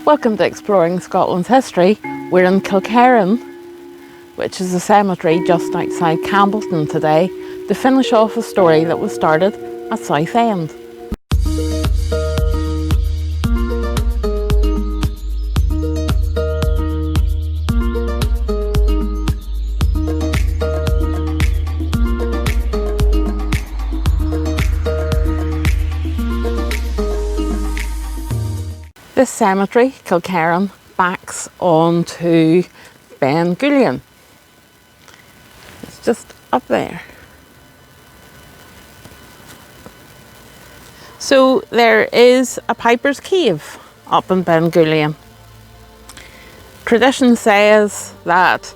Welcome to Exploring Scotland's History. We're in Kilkerran, which is a cemetery just outside Campbellton today, to finish off a story that was started at Southend. This cemetery, Kilkerran, backs onto 𝕲𝖈𝖔𝖊𝖈. It's just up there. So there is a piper's cave up in 𝕲𝖈𝖔𝖊𝖈. Tradition says that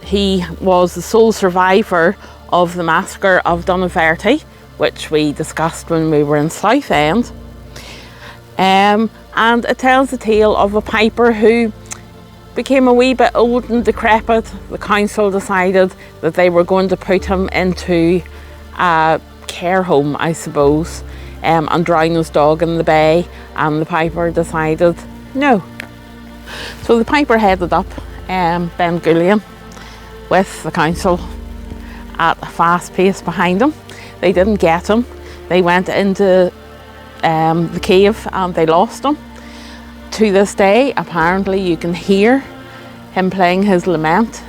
he was the sole survivor of the massacre of 𝕲𝖎𝖈𝖰, which we discussed when we were in Southend. And it tells the tale of a piper who became a wee bit old and decrepit. The council decided that they were going to put him into a care home, I suppose, and drown his dog in the bay, and the piper decided no. So the piper headed up 𝕲𝖈𝖔𝖊𝖈 with the council at a fast pace behind him. They didn't get him. They went into the cave and they lost him. To this day, apparently you can hear him playing his lament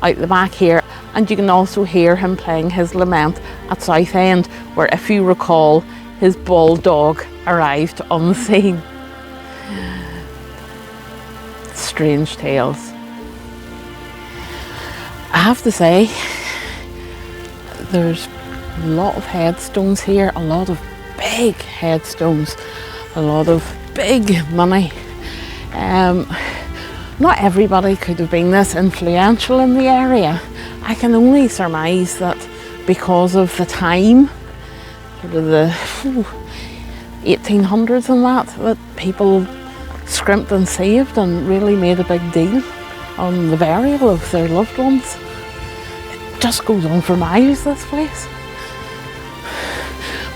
out the back here, and you can also hear him playing his lament at Southend, where, if you recall, his bald dog arrived on the scene. Strange tales. I have to say, there's a lot of headstones here, a lot of big headstones, a lot of big money. Not everybody could have been this influential in the area. I can only surmise that because of the time, sort of the 1800s and that people scrimped and saved and really made a big deal on the burial of their loved ones. It just goes on for miles, this place.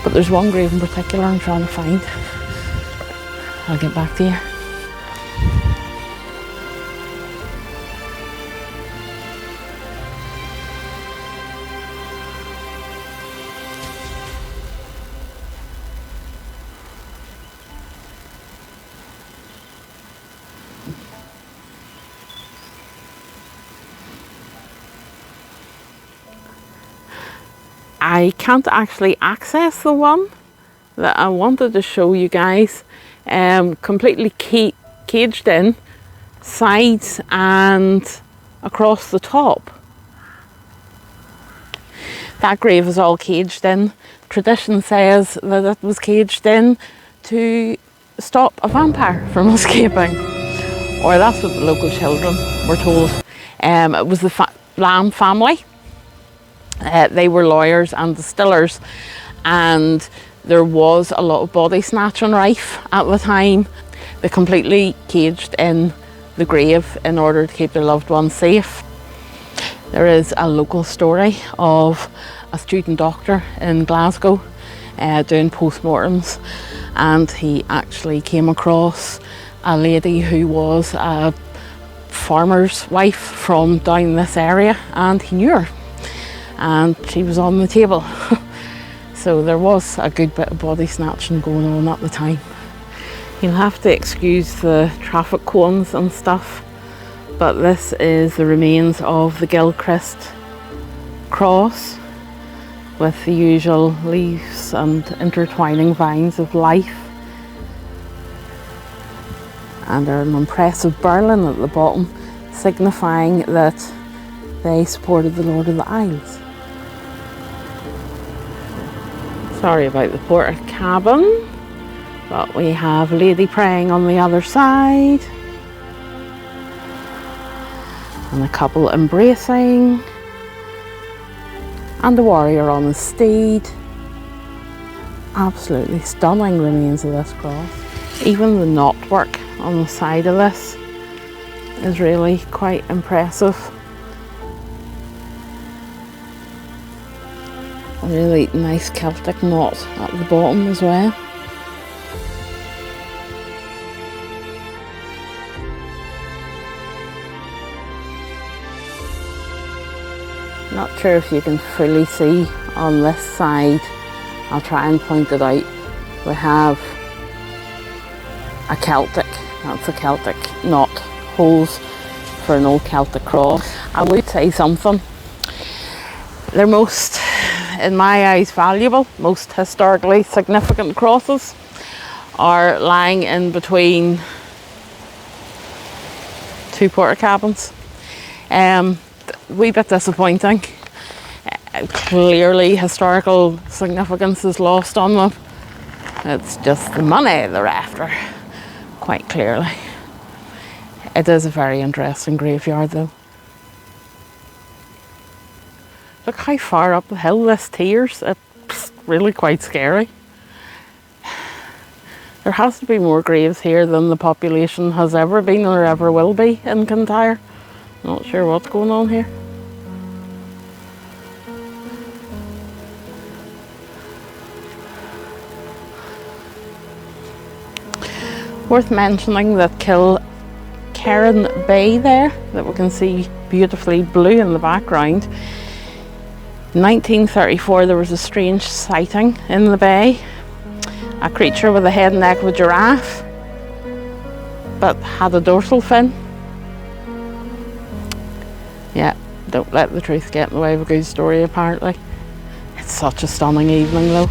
But there's one grave in particular I'm trying to find. I'll get back to you. I can't actually access the one that I wanted to show you guys. Completely caged in, sides and across the top. That grave is all caged in. Tradition says that it was caged in to stop a vampire from escaping, or that's what the local children were told. It was the Lamb family. They were lawyers and distillers, and there was a lot of body snatching rife at the time. They completely caged in the grave in order to keep their loved ones safe. There is a local story of a student doctor in Glasgow doing postmortems, and he actually came across a lady who was a farmer's wife from down this area, and he knew her, and she was on the table. So there was a good bit of body snatching going on at the time. You'll have to excuse the traffic cones and stuff, but this is the remains of the Gilchrist Cross, with the usual leaves and intertwining vines of life. And an impressive Berlin at the bottom, signifying that they supported the Lord of the Isles. Sorry about the porter cabin, but we have a lady praying on the other side, and a couple embracing, and a warrior on a steed. Absolutely stunning remains of this cross. Even the knotwork on the side of this is really quite impressive. A really nice Celtic knot at the bottom as well. Not sure if you can fully see on this side. I'll try and point it out. We have a Celtic, that's a Celtic knot, holes for an old Celtic cross. I would say something. They're most, in my eyes, valuable, most historically significant crosses are lying in between two porta cabins. Wee bit disappointing. Clearly historical significance is lost on them. It's just the money they're after, quite clearly. It is a very interesting graveyard though. Look how far up the hill this tears. It's really quite scary. There has to be more graves here than the population has ever been or ever will be in Kintyre. Not sure what's going on here. Worth mentioning that Kilkerran Bay there, that we can see beautifully blue in the background. In 1934 there was a strange sighting in the bay. A creature with the head and neck of a giraffe, but had a dorsal fin. Yeah, don't let the truth get in the way of a good story apparently. It's such a stunning evening though.